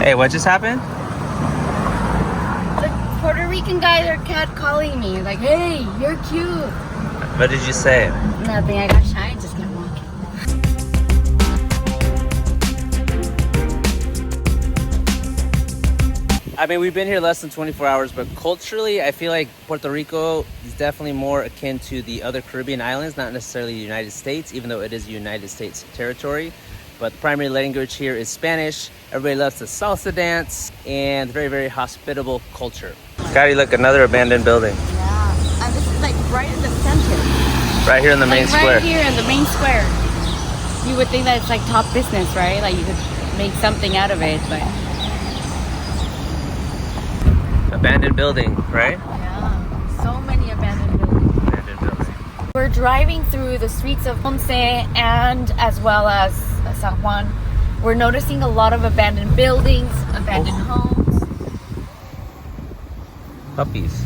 Hey, what just happened? The Puerto Rican guys are catcalling me. Like, hey, you're cute. What did you say? Nothing. I got shy and just kept walking. I mean, we've been here less than 24 hours, but culturally, I feel like Puerto Rico is definitely more akin to the other Caribbean islands, not necessarily the United States, even though it is United States territory. But the primary language here is Spanish. Everybody loves the salsa dance and very, very hospitable culture. Gotti, look, another abandoned building. Yeah, and this is like right in the center. Right here in the main square. Right here in the main square. You would think that it's like top business, right? Like you could make something out of it, but... Abandoned building, right? Yeah, so many abandoned buildings. We're driving through the streets of Ponce and as well as San Juan. We're noticing a lot of abandoned buildings, abandoned homes. Puppies.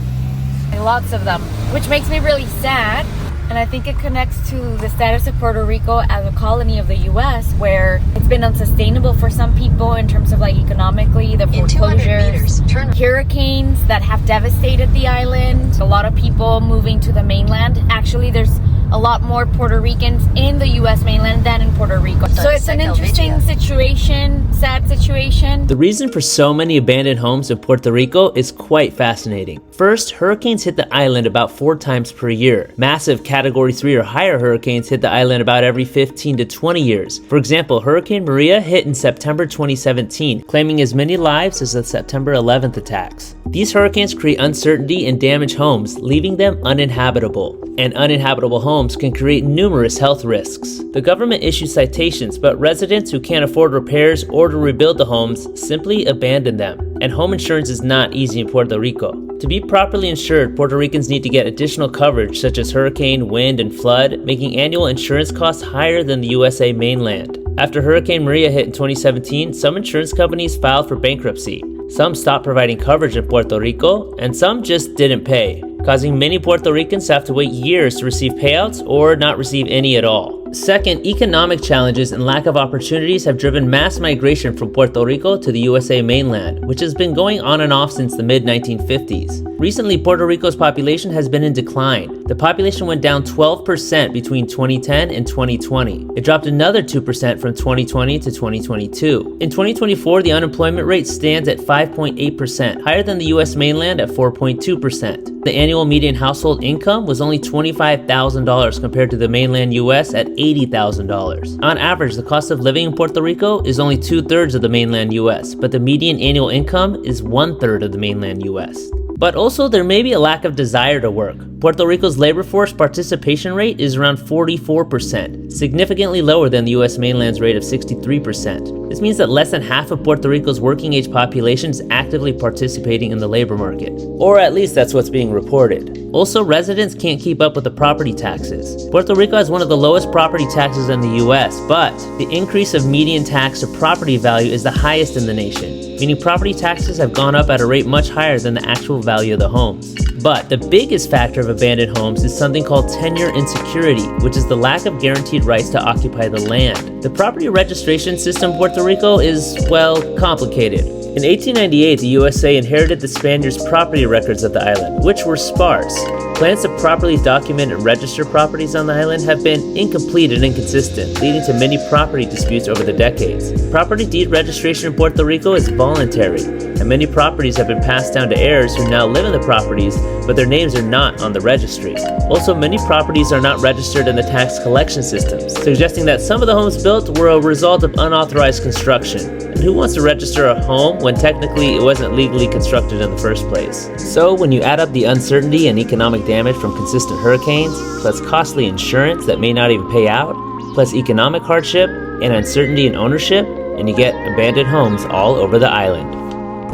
Lots of them, which makes me really sad. And I think it connects to the status of Puerto Rico as a colony of the U.S., where it's been unsustainable for some people in terms of like economically, the foreclosures, hurricanes that have devastated the island, a lot of people moving to the mainland. Actually, there's a lot more Puerto Ricans in the U.S. mainland than in Puerto Rico. So it's an interesting situation, sad situation. The reason for so many abandoned homes in Puerto Rico is quite fascinating. First, hurricanes hit the island about 4 times per year. Massive Category 3 or higher hurricanes hit the island about every 15 to 20 years. For example, Hurricane Maria hit in September 2017, claiming as many lives as the September 11th attacks. These hurricanes create uncertainty and damage homes, leaving them uninhabitable. And uninhabitable homes can create numerous health risks. The government issues citations, but residents who can't afford repairs or to rebuild the homes simply abandon them. And home insurance is not easy in Puerto Rico. To be properly insured, Puerto Ricans need to get additional coverage such as hurricane, wind, and flood, making annual insurance costs higher than the USA mainland. After Hurricane Maria hit in 2017, some insurance companies filed for bankruptcy. Some stopped providing coverage in Puerto Rico, and some just didn't pay, causing many Puerto Ricans to have to wait years to receive payouts or not receive any at all. Second, economic challenges and lack of opportunities have driven mass migration from Puerto Rico to the USA mainland, which has been going on and off since the mid-1950s. Recently, Puerto Rico's population has been in decline. The population went down 12% between 2010 and 2020. It dropped another 2% from 2020 to 2022. In 2024, the unemployment rate stands at 5.8%, higher than the US mainland at 4.2%. The annual median household income was only $25,000 compared to the mainland US at $80,000. On average, the cost of living in Puerto Rico is only 2/3 of the mainland US, but the median annual income is 1/3 of the mainland US. But also, there may be a lack of desire to work. Puerto Rico's labor force participation rate is around 44%, significantly lower than the US mainland's rate of 63%. This means that less than half of Puerto Rico's working age population is actively participating in the labor market. Or at least that's what's being reported. Also, residents can't keep up with the property taxes. Puerto Rico has one of the lowest property taxes in the US, but the increase of median tax to property value is the highest in the nation, meaning property taxes have gone up at a rate much higher than the actual value of the homes. But the biggest factor of abandoned homes is something called tenure insecurity, which is the lack of guaranteed rights to occupy the land. The property registration system in Puerto Rico is, well, complicated. In 1898, the USA inherited the Spaniards' property records of the island, which were sparse. Plans to properly document and register properties on the island have been incomplete and inconsistent, leading to many property disputes over the decades. Property deed registration in Puerto Rico is voluntary, and many properties have been passed down to heirs who now live in the properties, but their names are not on the registry. Also, many properties are not registered in the tax collection systems, suggesting that some of the homes built were a result of unauthorized construction. And who wants to register a home when technically it wasn't legally constructed in the first place? So when you add up the uncertainty and economic damage from consistent hurricanes, plus costly insurance that may not even pay out, plus economic hardship and uncertainty in ownership, and you get abandoned homes all over the island.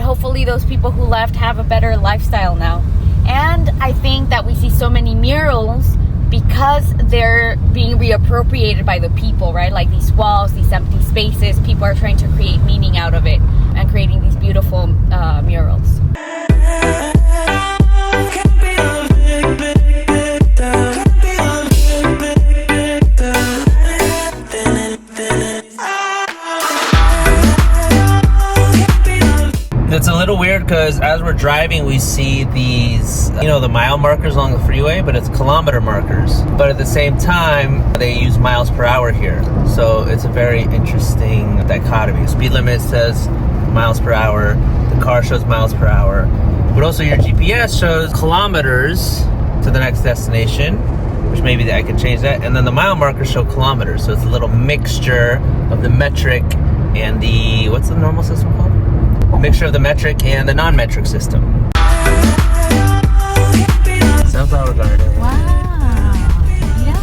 Hopefully those people who left have a better lifestyle now. And I think that we see so many murals because they're being reappropriated by the people, right? Like these walls, these empty spaces, people are trying to create meaning out of it and creating these beautiful murals. little weird because as we're driving, we see these, you know, the mile markers along the freeway, but it's kilometer markers. But at the same time, they use miles per hour here. So it's a very interesting dichotomy. Speed limit says miles per hour. The car shows miles per hour. But also your GPS shows kilometers to the next destination, which maybe I could change that. And then the mile markers show kilometers. So it's a little mixture of the metric and the, what's the normal system called? A mixture of the metric and the non-metric system. Sunflower garden. Wow. Yeah,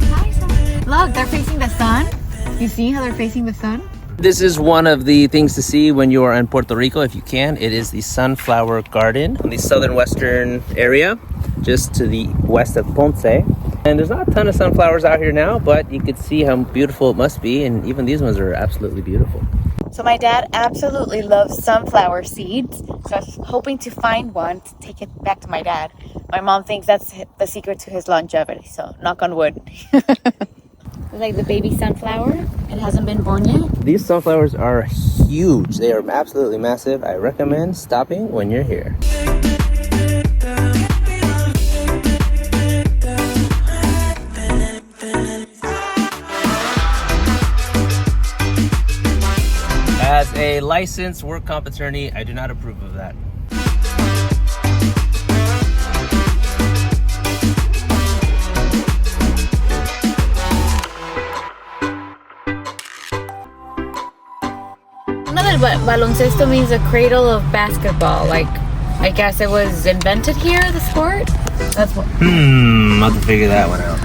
nice. Look, they're facing the sun. You see how they're facing the sun? This is one of the things to see when you are in Puerto Rico, if you can. It is the Sunflower Garden in the southern western area, just to the west of Ponce. And there's not a ton of sunflowers out here now, but you could see how beautiful it must be. And even these ones are absolutely beautiful. So my dad absolutely loves sunflower seeds. So I was hoping to find one to take it back to my dad. My mom thinks that's the secret to his longevity. So knock on wood. Like the baby sunflower. It hasn't been born yet. These sunflowers are huge. They are absolutely massive. I recommend stopping when you're here. As a licensed work comp attorney, I do not approve of that. Baloncesto means a cradle of basketball. Like, I guess it was invented here, the sport? That's what. I'll have to figure that one out.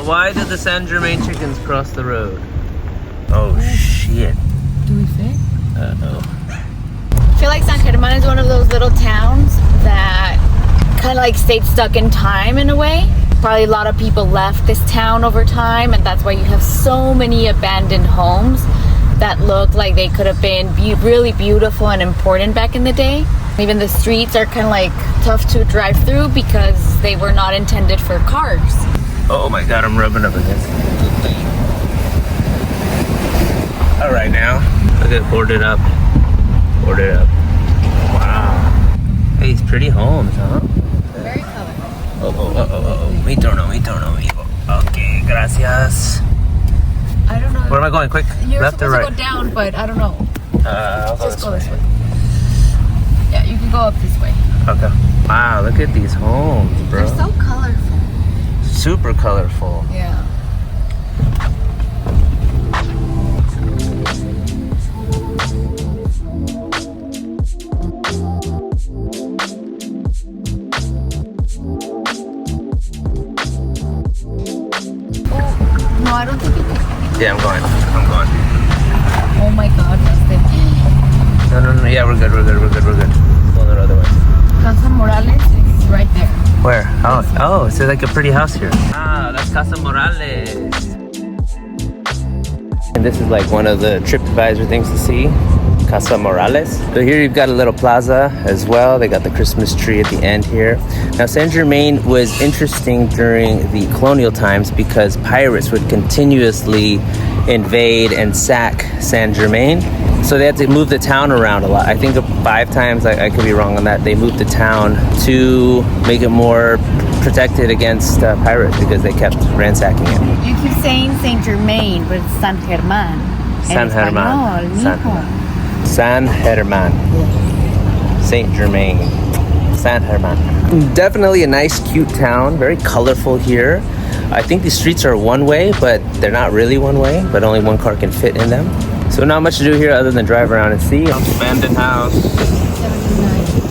Why did the San Germán chickens cross the road? Oh, shit. Do we fit? Uh-oh. I feel like San Germán is one of those little towns that kind of like stayed stuck in time in a way. Probably a lot of people left this town over time, and that's why you have so many abandoned homes that look like they could have been really beautiful and important back in the day. Even the streets are kind of like tough to drive through because they were not intended for cars. Oh my god, I'm rubbing up against it. All right now, look at boarded up. Boarded up. Wow. Hey, these pretty homes, huh? Very colorful. Me turno. Okay, gracias. I don't know. Where am I going? Quick, You're left or supposed right? to go down, but I don't know. I'll go Just go this way. Yeah, you can go up this way. Okay. Wow, look at these homes, bro. They're so colorful. Super colorful. Yeah. No, I don't think you can. Yeah, I'm going. Oh my god, Justin. No. Yeah, we're good. Go the other way. Casa Morales is right there. Where? Oh, it's like a pretty house here. Ah, that's Casa Morales. And this is like one of the TripAdvisor things to see. Casa Morales. So here you've got a little plaza as well. They got the Christmas tree at the end here. Now San Germán was interesting during the colonial times because pirates would continuously invade and sack San Germán. So they had to move the town around a lot. I think 5 times, I could be wrong on that, they moved the town to make it more protected against pirates because they kept ransacking it. You keep saying Saint Germain, but it's San Germán. San Germán. San Germán. Saint Germain. San Germán. Definitely a nice, cute town. Very colorful here. I think the streets are one way, but they're not really one way, but only one car can fit in them. So not much to do here other than drive around and see. Abandoned house. 79.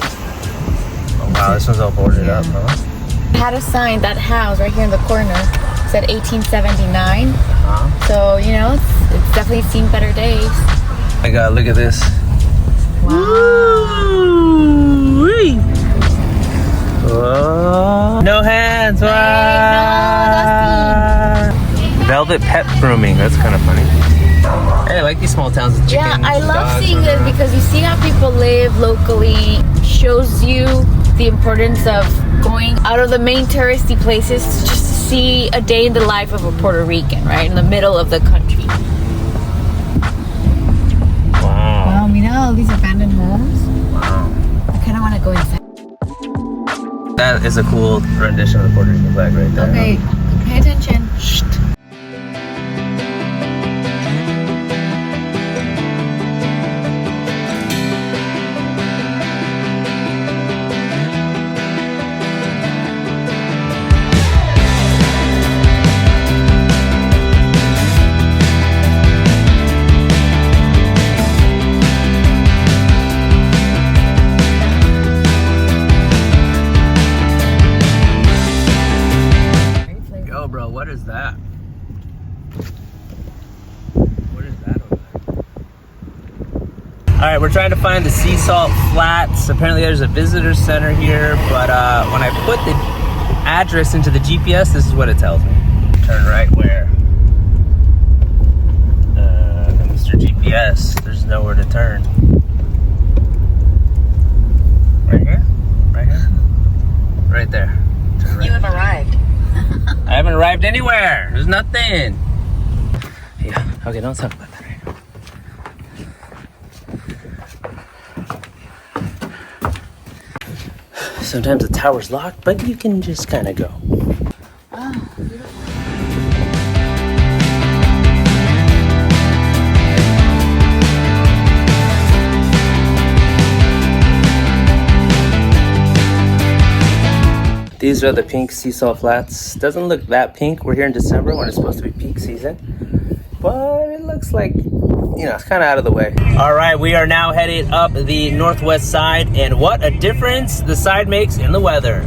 Oh wow, this one's all boarded up, huh? It had a sign, that house right here in the corner said 1879. So, you know, it's definitely seen better days. My god, look at this. Wow. Woo-wee. Whoa. No hands. Wow. Velvet pet grooming. That's kind of funny. Hey, I like these small towns with chickens. Yeah, I love dogs, seeing this because you see how people live locally. Shows you the importance of going out of the main touristy places just to see a day in the life of a Puerto Rican, right? In the middle of the country. Wow. Wow, mira all these abandoned homes. Wow. go inside. That is a cool rendition of the Puerto Rican flag right there. Okay, pay attention. Shh. Yo, bro, what is that? What is that over there? All right, we're trying to find the sea salt flats. Apparently there's a visitor center here, but when I put the address into the GPS, this is what it tells me. Turn right where? Mr. GPS, there's nowhere to turn. Right here? Right here? Right there. Turn right. You have arrived. I haven't arrived anywhere. There's nothing. Yeah. Okay, don't talk about that right now. Sometimes the tower's locked, but you can just kind of go. Oh, beautiful. These are the pink sea salt flats. Doesn't look that pink. We're here in December when it's supposed to be peak season. But it looks like, you know, it's kind of out of the way. All right, we are now headed up the northwest side. And what a difference the side makes in the weather.